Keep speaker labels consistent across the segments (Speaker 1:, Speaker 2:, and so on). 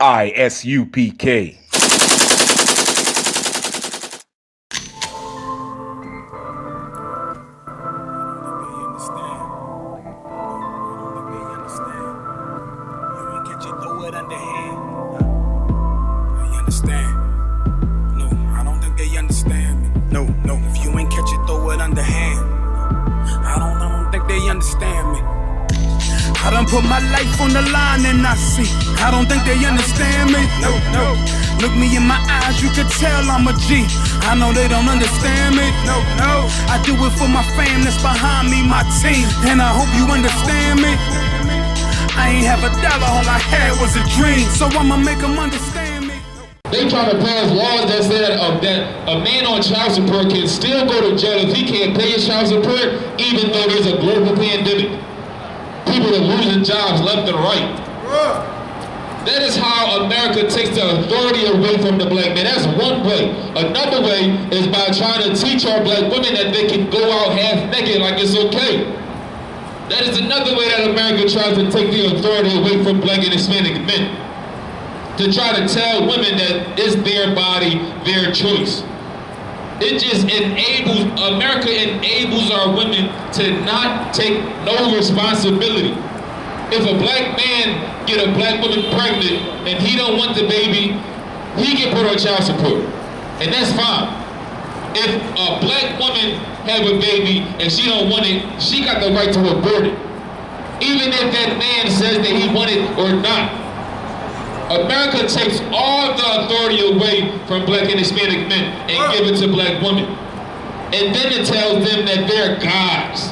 Speaker 1: I.S.U.P.K.
Speaker 2: If you ain't catch it, throw it underhand. I don't think they understand me. I done put my life on the line and I see. I don't think they understand me. No. Look me in my eyes, you can tell I'm a G. I know they don't understand me. No. I do it for my fam that's behind me, my team. And I hope you understand me. I ain't have a dollar, all I had was a dream. So I'ma make them understand me.
Speaker 3: They trying to pass laws that said that a man on child support can still go to jail if he can't pay his child support, even though there's a global pandemic. People are losing jobs left and right. That is how America takes the authority away from the black man. That's one way. Another way is by trying to teach our black women that they can go out half naked like it's okay. That is another way that America tries to take the authority away from black and Hispanic men. To try to tell women that it's their body, their choice. It just enables, America enables our women to not take no responsibility. If a black man get a black woman pregnant and he don't want the baby, he can put on child support, and that's fine. If a black woman have a baby and she don't want it, she got the right to abort it. Even if that man says that he want it or not. America takes all the authority away from black and Hispanic men and give it to black women. And then it tells them that they're gods.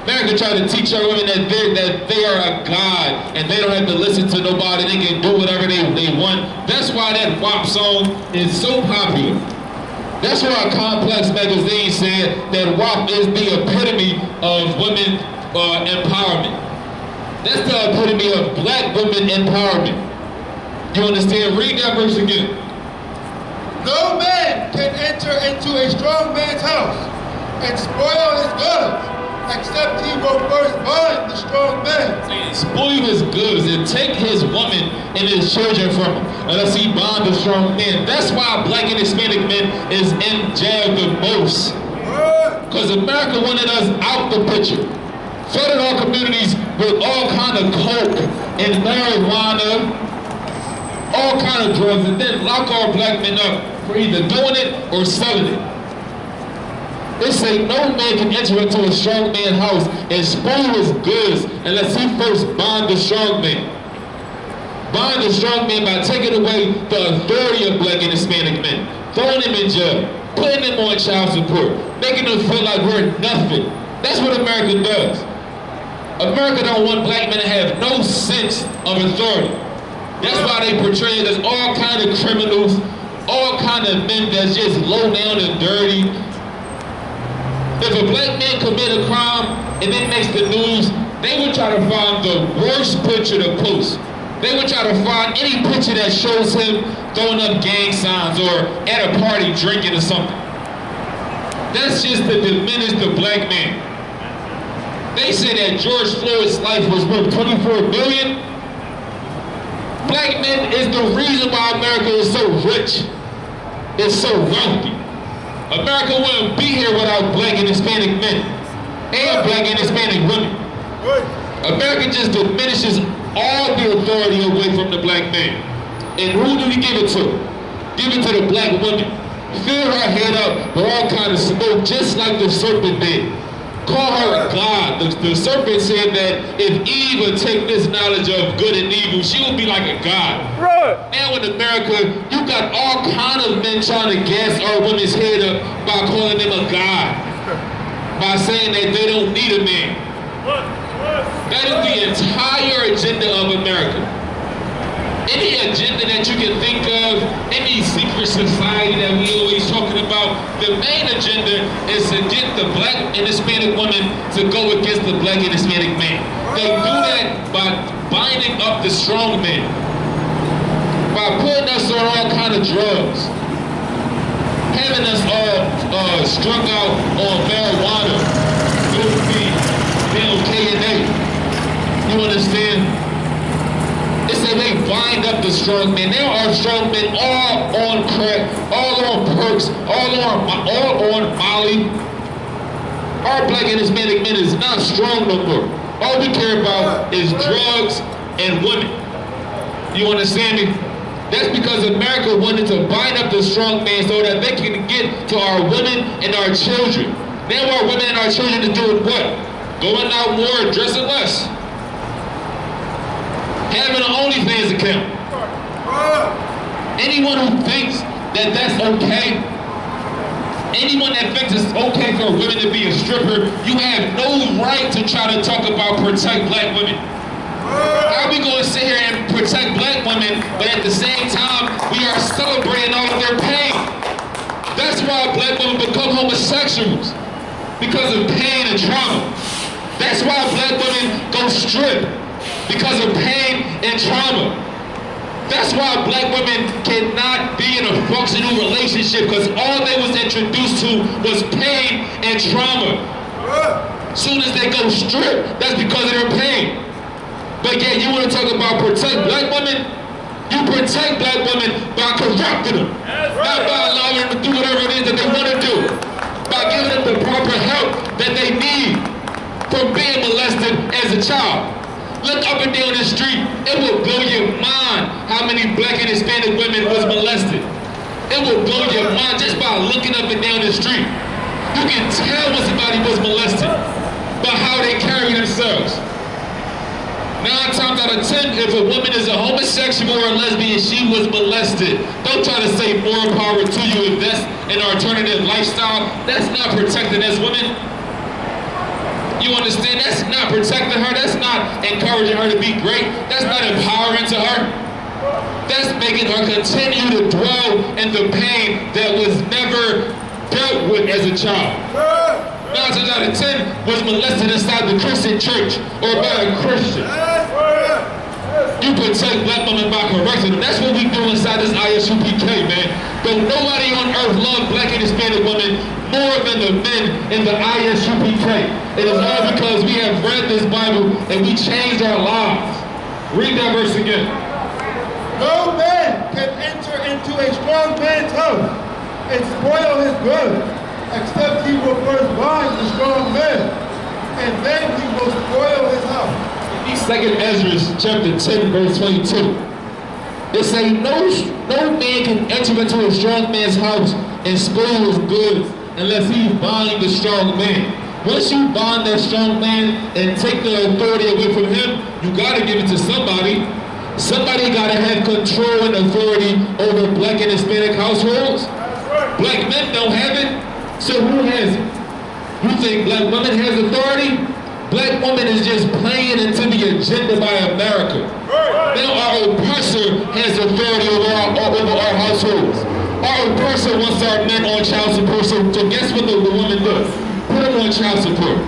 Speaker 3: America tried to teach our women that they are a god and they don't have to listen to nobody, they can do whatever they want. That's why that WAP song is so popular. That's why Complex magazine said that WAP is the epitome of women empowerment. That's the epitome of black women empowerment. You understand? Read that verse again.
Speaker 4: No man can enter into a strong man's house and spoil his goods, except he will first bind the strong man.
Speaker 3: Spoil his goods and take his woman and his children from him, unless he bind the strong man. That's why black and Hispanic men is in jail the most. Because America wanted us out the picture. Flooded our communities with all kind of coke and marijuana, all kind of drugs, and then lock our black men up for either doing it or selling it. They say no man can enter into a strong man's house and spoil his goods unless he first bind the strong man. Bind the strong man by taking away the authority of black and Hispanic men, throwing them in jail, putting them on child support, making them feel like we're nothing. That's what America does. America don't want black men to have no sense of authority. That's why they portray it as all kind of criminals, all kind of men that's just low down and dirty. If a black man commit a crime and it makes the news, they would try to find the worst picture to post. They would try to find any picture that shows him throwing up gang signs or at a party drinking or something. That's just to diminish the black man. They say that George Floyd's life was worth $24 billion. Black men is the reason why America is so rich, is so wealthy. America wouldn't be here without black and Hispanic men and black and Hispanic women. America just diminishes all the authority away from the black man. And who do we give it to? Give it to the black woman. Fill her head up with all kind of smoke, just like the serpent did. Call her a god. The serpent said that if Eve would take this knowledge of good and evil, she would be like a god. Right. Now in America, you got all kind of men trying to gas our women's head up by calling them a god, by saying that they don't need a man. That is the entire agenda of America. Any agenda that you can think of, any secret society that we always talking about, the main agenda is to get the black and Hispanic woman to go against the black and Hispanic man. They do that by binding up the strong man, by putting us on all kind of drugs, having us all strung out on marijuana, dope, K&A. You understand? It said they bind up the strong men. There are strong men all on crack, all on perks, all on Molly. Our black and Hispanic men is not strong no more. All we care about is drugs and women. You understand me? That's because America wanted to bind up the strong man so that they can get to our women and our children. Now our women and our children are doing what? Going out more, dressing less. Having an OnlyFans account. Anyone who thinks that that's okay, anyone that thinks it's okay for women to be a stripper, you have no right to try to talk about protect black women. How are we going to sit here and protect black women, but at the same time, we are celebrating all of their pain? That's why black women become homosexuals, because of pain and trauma. That's why black women go strip, because of pain and trauma. That's why black women cannot be in a functional relationship, because all they was introduced to was pain and trauma. Soon as they go strip, that's because of their pain. But yet you want to talk about protect black women? You protect black women by corrupting them. Not by allowing them to do whatever it is that they want to do. By giving them the proper help that they need from being molested as a child. Look up and down the street. It will blow your mind how many black and Hispanic women was molested. It will blow your mind just by looking up and down the street. You can tell when somebody was molested by how they carry themselves. 9 times out of 10, if a woman is a homosexual or a lesbian, she was molested. Don't try to say more power to you if that's an alternative lifestyle. That's not protecting us women. You understand? That's not protecting her. That's not encouraging her to be great. That's not empowering to her. That's making her continue to dwell in the pain that was never dealt with as a child. 9 times out of 10 was molested inside the Christian church or by a Christian. You protect black women by correcting them. That's what we do inside this I.S.U.P.K, man. But nobody on earth loves black and Hispanic women more than the men in the I.S.U.P.K. It is all because we have read this Bible and we changed our lives. Read that verse again.
Speaker 4: No man can enter into a strong man's house and spoil his goods, except he will first bind the strong man, and then he will spoil his house.
Speaker 3: 2nd Ezra chapter 10 verse 22. They say no man can enter into a strong man's house and spoil his goods unless he bind the strong man. Once you bind that strong man and take the authority away from him, you gotta give it to somebody. Somebody gotta have control and authority over black and Hispanic households. Black men don't have it, so who has it? You think black women has authority? Black woman is just playing into the agenda by America. Now our oppressor has authority over our households. Our oppressor wants our men on child support, so guess what the woman does? Put them on child support.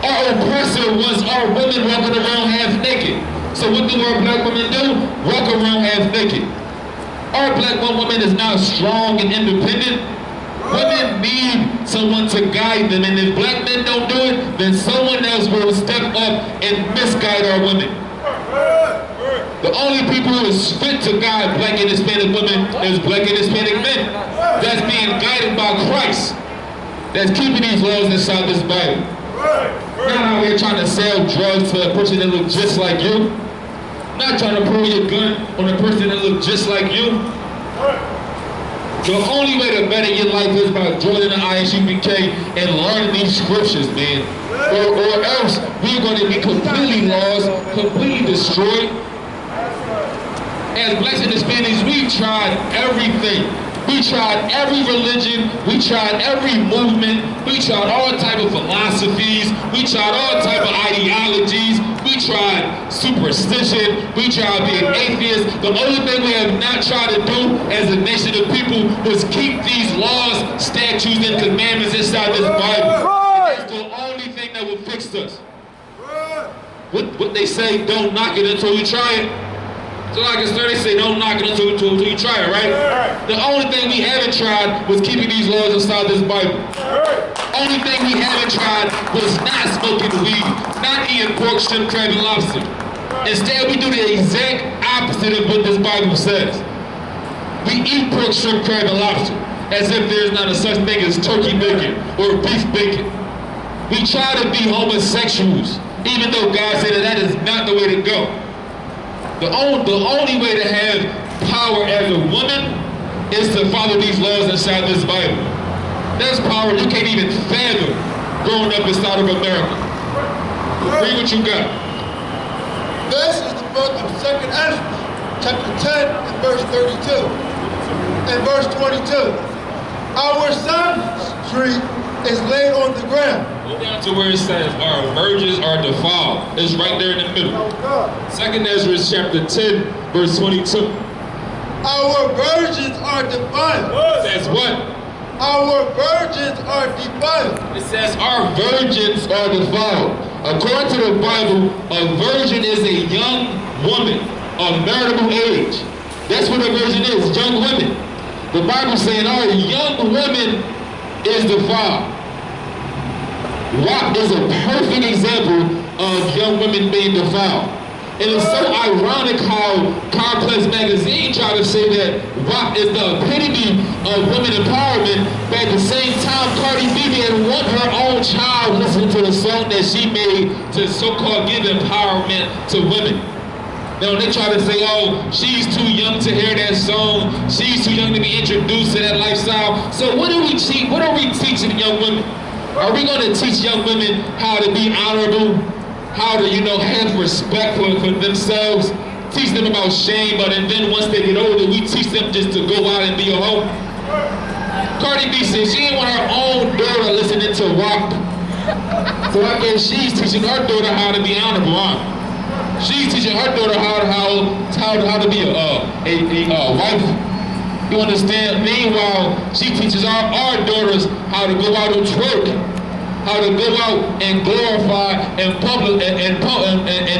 Speaker 3: Our oppressor wants our women walking around half naked. So what do our black women do? Walk around half naked. Our black woman is not strong and independent. Women need someone to guide them, and if black men don't do it, then someone else will step up and misguide our women. The only people who is fit to guide black and Hispanic women is black and Hispanic men. That's being guided by Christ. That's keeping these laws inside this Bible. Not out here trying to sell drugs to a person that looks just like you. Not trying to pull your gun on a person that looks just like you. The only way to better your life is by joining the I.S.U.P.K and learning these scriptures, man. Or else we're going to be completely lost, completely destroyed. As blacks and Hispanics, we tried everything. We tried every religion, we tried every movement, we tried all type of philosophies, we tried all type of ideologies, we tried superstition, we tried being atheists. The only thing we have not tried to do as a nation of people was keep these laws, statutes, and commandments inside this Bible. That's the only thing that will fix us. What they say, don't knock it until you try it. So like I started, they say don't knock it until you try it, right? The only thing we haven't tried was keeping these laws inside this Bible. Only thing we haven't tried was not smoking weed, not eating pork, shrimp, crab, and lobster. Instead, we do the exact opposite of what this Bible says. We eat pork, shrimp, crab, and lobster, as if there's not a such thing as turkey bacon or beef bacon. We try to be homosexuals, even though God said that is not the way to go. The only way to have power as a woman is to follow these laws inside this Bible. That's power you can't even fathom growing up inside of America. Read what you got.
Speaker 4: This is the book of 2nd Ezra, chapter 10 and verse 32. And verse 22. Our son's tree is laid on the ground.
Speaker 3: Go down to where it says, our virgins are defiled. It's right there in the middle. 2nd Ezra chapter 10, verse 22.
Speaker 4: Our virgins are defiled.
Speaker 3: It says what?
Speaker 4: Our virgins are defiled.
Speaker 3: It says our virgins are defiled. According to the Bible, a virgin is a young woman of marriageable age. That's what a virgin is, young women. The Bible saying our young woman is defiled. WAP is a perfect example of young women being defiled. And it's so ironic how Complex Magazine tried to say that WAP is the epitome of women empowerment, but at the same time Cardi B didn't want her own child listening to the song that she made to so-called give empowerment to women. Now they try to say, oh, she's too young to hear that song, she's too young to be introduced to that lifestyle. So what are we teaching young women? Are we going to teach young women how to be honorable, how to, have respect for themselves, teach them about shame, but and then once they get older, we teach them just to go out and be a hoe? Cardi B said she didn't want her own daughter listening to WAP. So I guess she's teaching her daughter how to be honorable, huh? She's teaching her daughter how to be a wife. You understand? Meanwhile, she teaches our daughters how to go out and twerk, how to go out and glorify and public and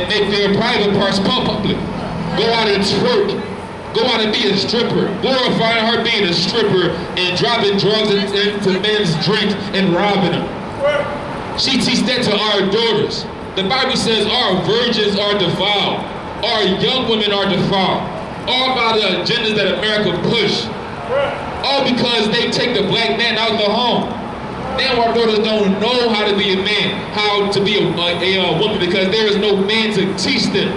Speaker 3: make their private parts public. Go out and twerk. Go out and be a stripper. Glorifying her being a stripper and dropping drugs into men's drinks and robbing them. She teaches that to our daughters. The Bible says our virgins are defiled. Our young women are defiled. All by the agendas that America push. All because they take the black man out of the home. Now our daughters don't know how to be a man, how to be a woman, because there is no man to teach them,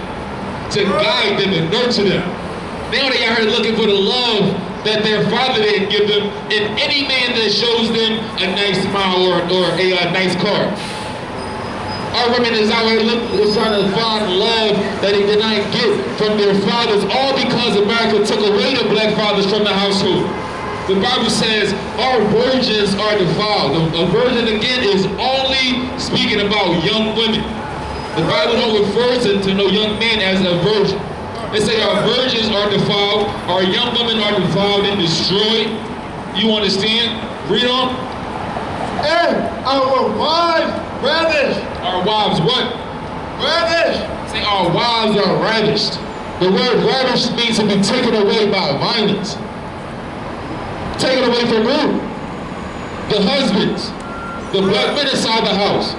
Speaker 3: to guide them and nurture them. Now they are looking for the love that their father didn't give them in any man that shows them a nice smile or a nice car. Our women is out here trying to find love that they did not get from their fathers, all because America took away the black fathers from the household. The Bible says our virgins are defiled. A virgin, again, is only speaking about young women. The Bible don't refer to no young man as a virgin. They say our virgins are defiled, our young women are defiled and destroyed. You understand? Read on.
Speaker 4: And our wives ravished.
Speaker 3: Our wives what?
Speaker 4: Ravished.
Speaker 3: Say our wives are ravished. The word ravished means to be taken away by violence. Taken away from who? The husbands. The black men inside the house.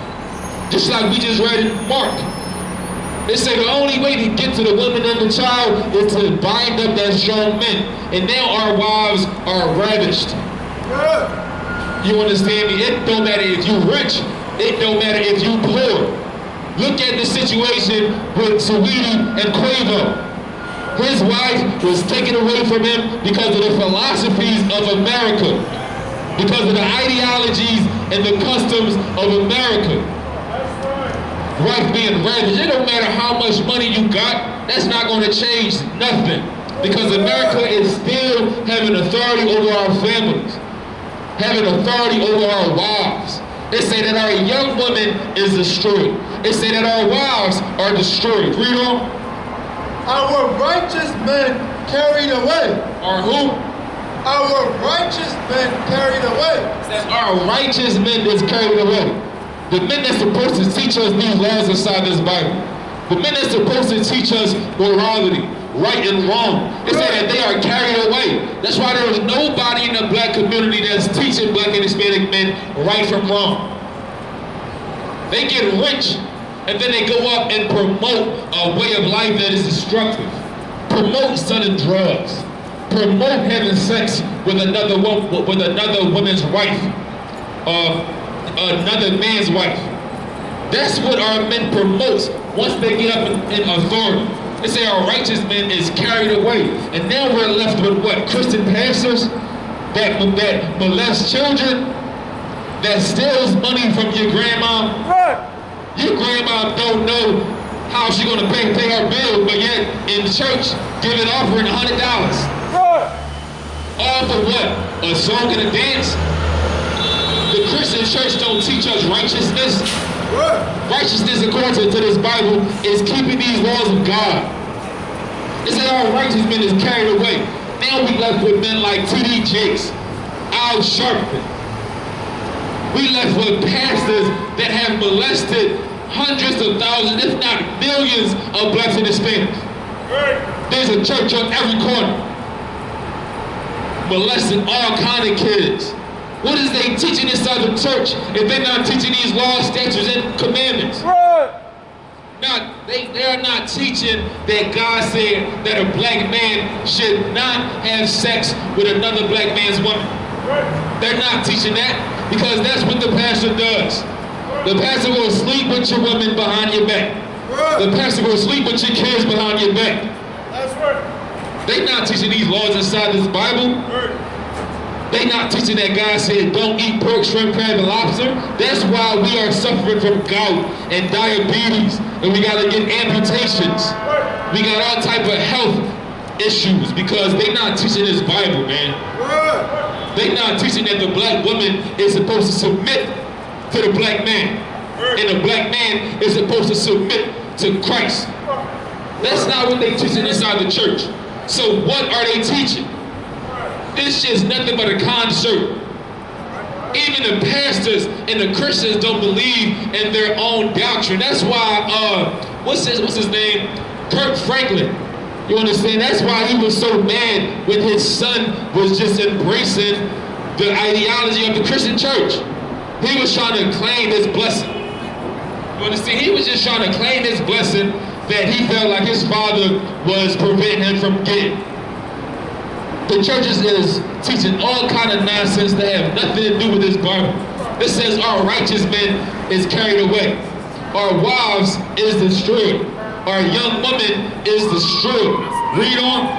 Speaker 3: Just like we just read in Mark. They say the only way to get to the woman and the child is to bind up that strong man. And now our wives are ravished.
Speaker 4: Good.
Speaker 3: You understand me? It don't matter if you rich. It don't matter if you poor. Look at the situation with Saweetie and Quavo. His wife was taken away from him because of the philosophies of America, because of the ideologies and the customs of America. Wife being ravished. It don't matter how much money you got. That's not going to change nothing, because America is still having authority over our families, having authority over our wives. They say that our young woman is destroyed. They say that our wives are destroyed. Read on.
Speaker 4: Our righteous men carried away.
Speaker 3: Our who?
Speaker 4: Our righteous men carried away.
Speaker 3: It says our righteous men is carried away. The men that's supposed to teach us these laws inside this Bible. The men that's supposed to teach us morality, right and wrong. They say that they are carried away. That's why there is nobody in the black community that's teaching black and Hispanic men right from wrong. They get rich And then they go up and promote a way of life that is destructive. Promote selling drugs. Promote having sex with another woman's wife, another man's wife. That's what our men promotes once they get up in authority. They say our righteous man is carried away. And now we're left with what? Christian pastors that molest children, that steals money from your grandma. Your grandma don't know how she's gonna pay her bill, but yet in church, giving offering $100. All for what? A song and a dance? The Christian church don't teach us righteousness. Righteousness, according to this Bible, is keeping these laws of God. It said our righteous men is carried away. Now we left with men like T.D. Jakes, I.S.U.P.K. We left with pastors that have molested hundreds of thousands, if not millions, of blacks and Hispanics. There's a church on every corner, molesting all kind of kids. What is they teaching inside the church if they're not teaching these laws, statutes, and commandments? Now, they are not teaching that God said that a black man should not have sex with another black man's woman. They're not teaching that, because that's what the pastor does. The pastor will sleep with your woman behind your back. The pastor will sleep with your kids behind your back.
Speaker 4: That's right.
Speaker 3: They're not teaching these laws inside this Bible. They're not teaching that God said don't eat pork, shrimp, crab, and lobster. That's why we are suffering from gout and diabetes, and we gotta get amputations. We got all type of health issues because they're not teaching this Bible, man. They're not teaching that the black woman is supposed to submit to the black man, and the black man is supposed to submit to Christ. That's not what they're teaching inside the church. So what are they teaching? It's just nothing but a concert. Even the pastors and the Christians don't believe in their own doctrine. That's why, what's his name? Kirk Franklin. You understand? That's why he was so mad when his son was just embracing the ideology of the Christian church. He was trying to claim this blessing. You understand? He was just trying to claim this blessing that he felt like his father was preventing him from getting. The churches is teaching all kind of nonsense that have nothing to do with this Bible. It says our righteous men is carried away. Our wives is destroyed. Our young woman is destroyed. Read on.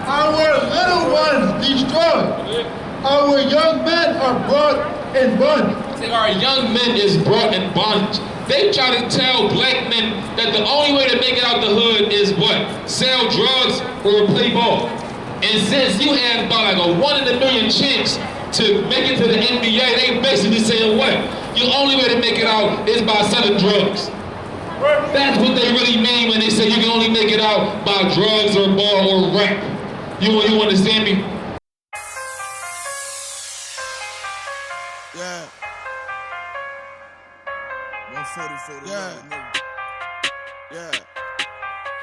Speaker 4: Our little ones destroyed. Our young men are brought in bondage.
Speaker 3: Our young men is brought in bondage. They try to tell black men that the only way to make it out the hood is what? Sell drugs or play ball. And since you have about like a 1 in a million chance to make it to the NBA, they basically saying what? The only way to make it out is by selling drugs. That's what they really mean when they say you can only make it out by drugs or ball or rap. You understand me?
Speaker 2: Yeah. 144. Yeah.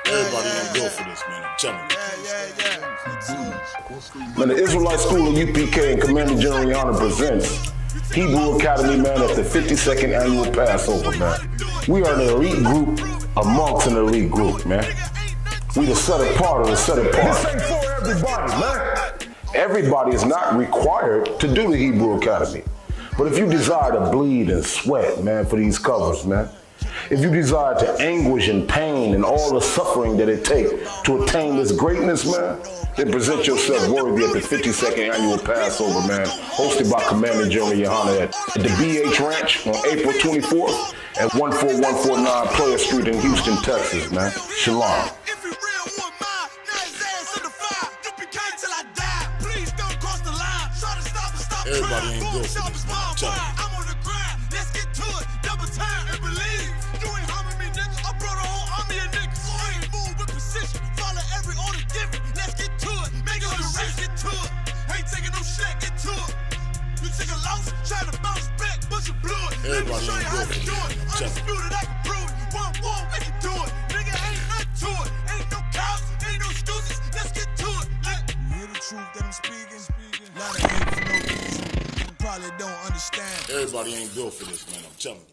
Speaker 1: Everybody ain't built for this, man. I'm telling you.
Speaker 5: Man, the Israelite School of UPK and Commander Gen.YAHANNA presents Hebrew Academy, man, at the 52nd annual Passover, man. We are an elite group amongst an elite group, man. We the set apart of the set apart. This ain't for everybody, man. Everybody is not required to do the Hebrew Academy. But if you desire to bleed and sweat, man, for these covers, man, if you desire to anguish and pain and all the suffering that it takes to attain this greatness, man, then present yourself worthy at the 52nd annual Passover, man, hosted by Commander Gen.YAHANNA at the BH Ranch on April 24th at 14149 Player Street in Houston, Texas, man. Shalom.
Speaker 1: Everybody ain't built for this, man. I'm telling you.
Speaker 2: I'm on the grind, let's get to it, double time and believe. You ain't harming me, nigga. I brought a whole army of niggas. So I ain't move with precision, follow every order given. Let's get to it, make it the race, get to it. Ain't taking no shit, get to it. You take a loss, try to bounce back, but you blew it. Let me
Speaker 1: Everybody
Speaker 2: show you
Speaker 1: ain't
Speaker 2: how
Speaker 1: built
Speaker 2: to
Speaker 1: for
Speaker 2: do it.
Speaker 1: this, man.
Speaker 2: Undisputed, I can prove it. 1-1, we can do it. Nigga, ain't nothing to it. Ain't no cows, ain't no excuses. Let's get to it. You hear the truth that I'm speaking? Lot of hate for no reason. You probably don't understand.
Speaker 1: Everybody ain't built for this, man. I'm telling you.